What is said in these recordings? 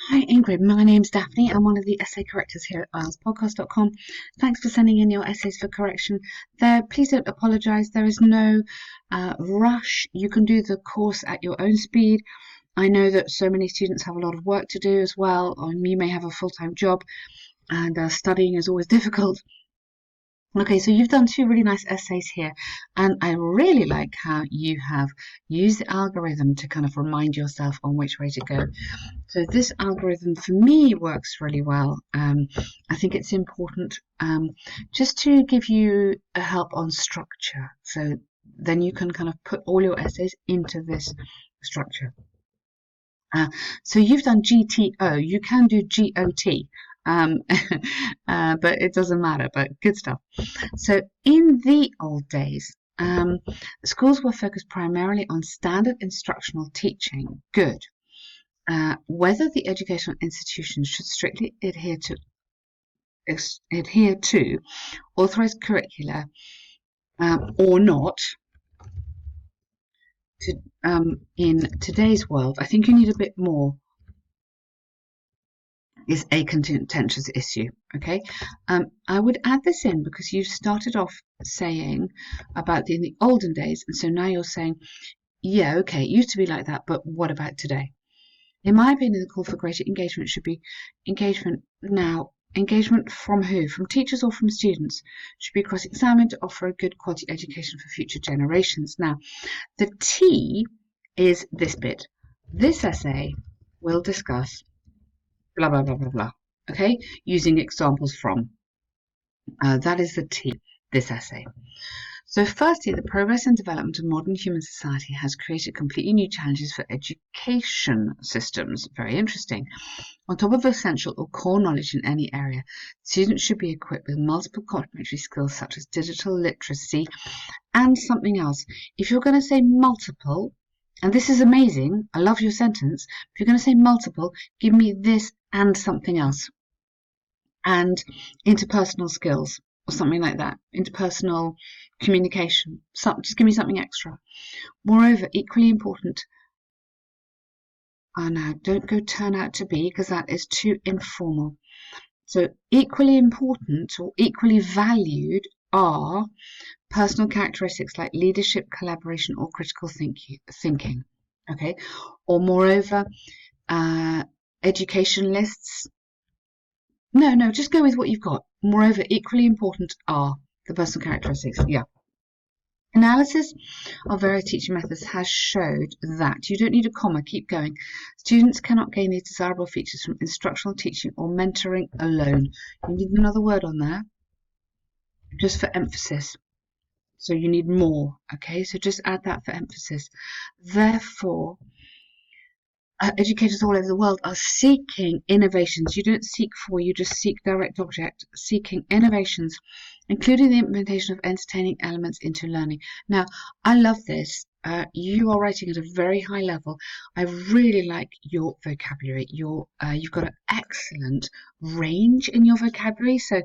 Hi Ingrid, my name's Daphne. I'm one of the essay correctors here at IELTSpodcast.com. Thanks for sending in your essays for correction. Please don't apologise. There is no rush. You can do the course at your own speed. I know that so many students have a lot of work to do as well, or you may have a full-time job, and studying is always difficult. Okay, so you've done two really nice essays here, and I really like how you have used the algorithm to kind of remind yourself on which way to go. So this algorithm for me works really well. I think it's important just to give you a help on structure. So then you can kind of put all your essays into this structure. So you've done GTO. You can do GOT. But it doesn't matter, but good stuff. So in the old days, schools were focused primarily on standard instructional teaching. Good. Whether the educational institutions should strictly adhere to authorized curricula or not in today's world, I think you need a bit more, is a contentious issue. Okay, I would add this in because you started off saying about in the olden days, and so now you're saying, yeah, okay, it used to be like that, but what about today? In my opinion, the call for greater engagement should be engagement now. Engagement from who? From teachers or from students? Should be cross-examined to offer a good quality education for future generations. Now, the T is this bit. This essay will discuss blah, blah, blah, blah, blah. Okay? Using examples from. That is the T, this essay. So firstly, the progress and development of modern human society has created completely new challenges for education systems. Very interesting. On top of essential or core knowledge in any area, students should be equipped with multiple complementary skills such as digital literacy and something else. If you're going to say multiple, and this is amazing, I love your sentence, if you're going to say multiple, give me this and something else. And interpersonal skills or something like that, interpersonal communication. Just give me something extra. Moreover, equally important, now don't go turn out to be because that is too informal. So equally important or equally valued are personal characteristics like leadership, collaboration, or critical thinking. Okay, or moreover, education lists. No, just go with what you've got. Moreover, equally important are the personal characteristics. Yeah. Analysis of various teaching methods has showed that you don't need a comma, keep going. Students cannot gain these desirable features from instructional teaching or mentoring alone. You need another word on there, just for emphasis. So you need more, okay? So just add that for emphasis. Therefore, educators all over the world are seeking innovations. You don't seek for, you just seek direct object, seeking innovations, including the implementation of entertaining elements into learning. Now, I love this. You are writing at a very high level. I really like your vocabulary. You've got an excellent range in your vocabulary. So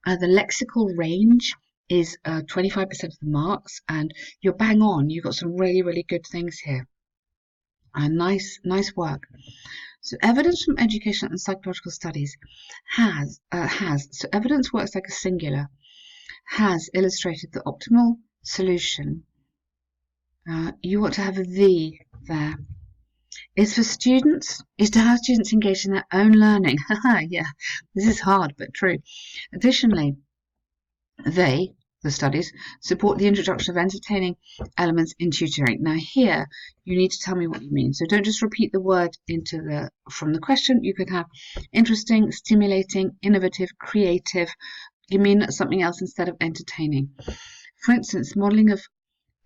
the lexical range is 25% of the marks, and you're bang on. You've got some really, really good things here. Nice work. So evidence from educational and psychological studies so evidence works like a singular, has illustrated the optimal solution. You want to have a the there. Is for students, is to have students engaged in their own learning. Yeah, this is hard but true. Additionally, the studies, support the introduction of entertaining elements in tutoring. Now here, you need to tell me what you mean. So don't just repeat the word from the question. You could have interesting, stimulating, innovative, creative. You mean something else instead of entertaining. For instance, modelling of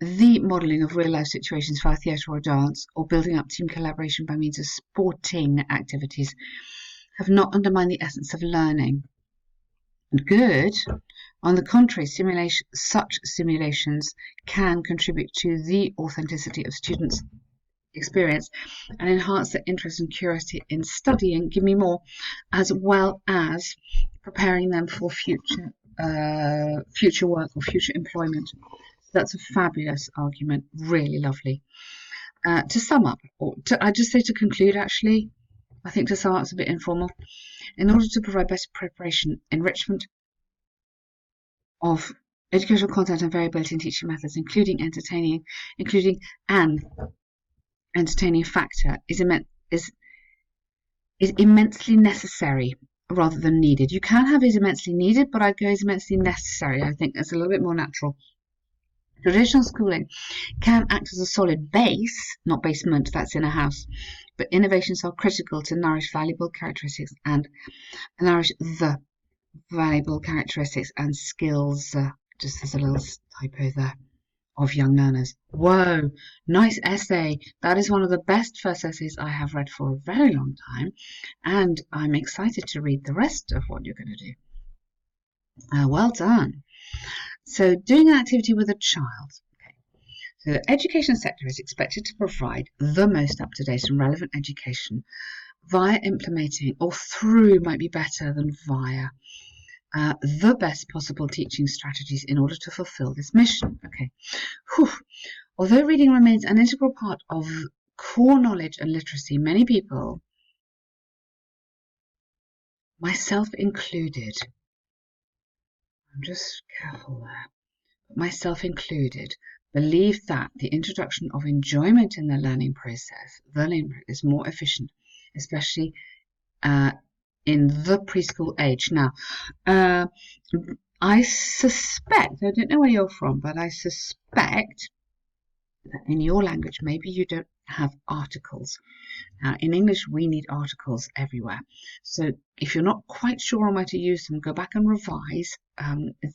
real-life situations via theatre or dance, or building up team collaboration by means of sporting activities have not undermined the essence of learning. Good. On the contrary, such simulations can contribute to the authenticity of students' experience and enhance their interest and curiosity in studying, give me more, as well as preparing them for future work or future employment. So that's a fabulous argument, really lovely. To sum up, or I just say to conclude actually, I think to sum up, it's a bit informal. In order to provide better preparation, enrichment of educational content and variability in teaching methods, including an entertaining factor, is immensely necessary rather than needed. You can have is immensely needed, but I'd go is immensely necessary. I think that's a little bit more natural. Traditional schooling can act as a solid base, not basement, that's in a house, but innovations are critical to nourish valuable characteristics and nourish the valuable characteristics and skills, just as a little typo there, of young learners. Whoa, nice essay. That is one of the best first essays I have read for a very long time, and I'm excited to read the rest of what you're going to do. Well done. So, doing an activity with a child. Okay. So, the education sector is expected to provide the most up-to-date and relevant education via implementing, or through might be better than via, the best possible teaching strategies in order to fulfill this mission. Okay. Whew. Although reading remains an integral part of core knowledge and literacy, many people, myself included, I'm just careful there, myself included, believe that the introduction of enjoyment in the learning process is more efficient, especially in the preschool age. Now, I suspect, I don't know where you're from, but I suspect that in your language, maybe you don't have articles. Now, in English, we need articles everywhere. So if you're not quite sure on where to use them, go back and revise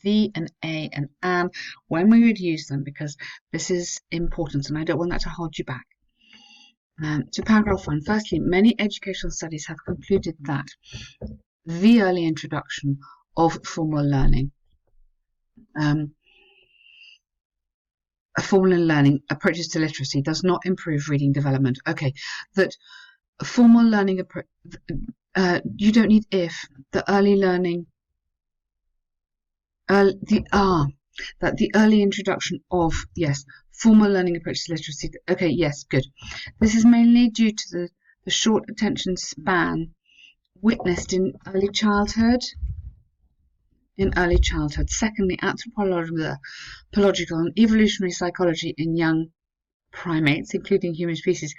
the and a and an when we would use them, because this is important and I don't want that to hold you back. To paragraph 1, firstly, many educational studies have concluded that the early introduction of formal learning approaches to literacy does not improve reading development. Okay, that formal learning you don't need if the early learning that the early introduction of formal learning approaches to literacy. Okay, yes, good. This is mainly due to the short attention span witnessed in early childhood. Secondly, anthropological and evolutionary psychology in young primates, including human species,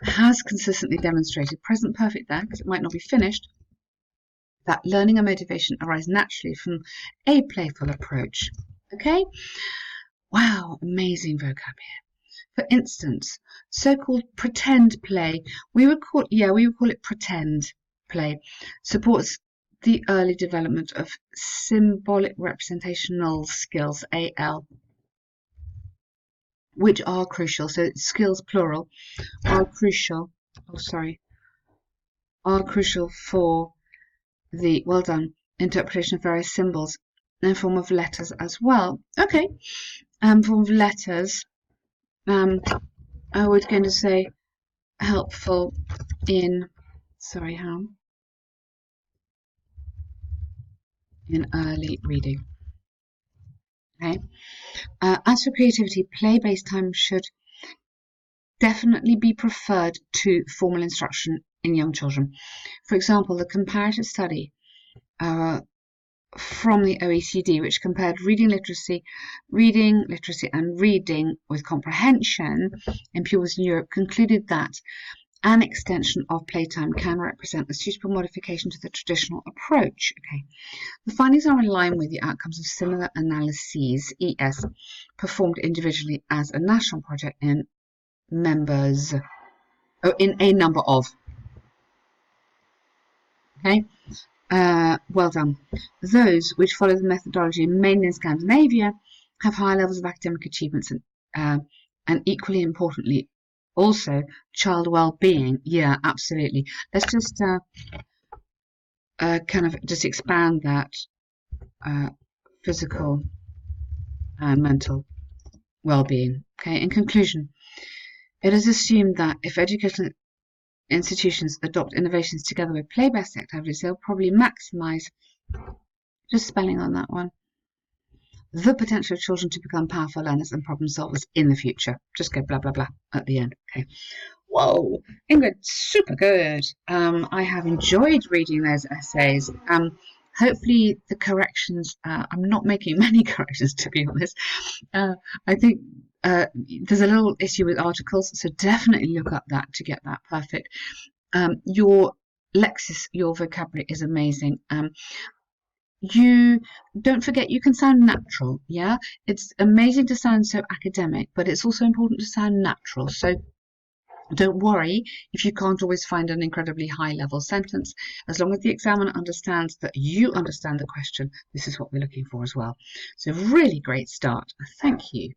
has consistently demonstrated, present perfect there, because it might not be finished, that learning and motivation arise naturally from a playful approach. Okay? Wow, amazing vocab here. For instance, so-called pretend play, we would call it pretend play, supports the early development of symbolic representational skills, AL, which are crucial. So skills plural are crucial. Are crucial for the interpretation of various symbols in the form of letters as well. Okay, form of letters. I was going to say helpful in in early reading. Okay. As for creativity, play-based time should definitely be preferred to formal instruction in young children. For example, the comparative study from the OECD, which compared reading literacy and reading with comprehension in pupils in Europe, concluded that an extension of playtime can represent a suitable modification to the traditional approach. Okay. The findings are in line with the outcomes of similar analyses, ES, performed individually as a national project in a number of. Okay. Well done. Those which follow the methodology mainly in Scandinavia have high levels of academic achievements and equally importantly, also child well-being. Yeah, absolutely. Let's just kind of just expand that physical and mental well-being. Okay. In conclusion, it is assumed that if educational institutions adopt innovations together with play-based activities, they'll probably maximize, just spelling on that one, the potential of children to become powerful learners and problem solvers in the future. Just go blah, blah, blah at the end. Okay. Whoa, Ingrid, super good. I have enjoyed reading those essays. Hopefully the corrections, I'm not making many corrections to be honest. I think there's a little issue with articles, so definitely look up that to get that perfect. Your Lexis, your vocabulary is amazing. You don't forget you can sound natural, yeah? It's amazing to sound so academic, but it's also important to sound natural. So don't worry if you can't always find an incredibly high level sentence. As long as the examiner understands that you understand the question, this is what we're looking for as well. So really great start. Thank you.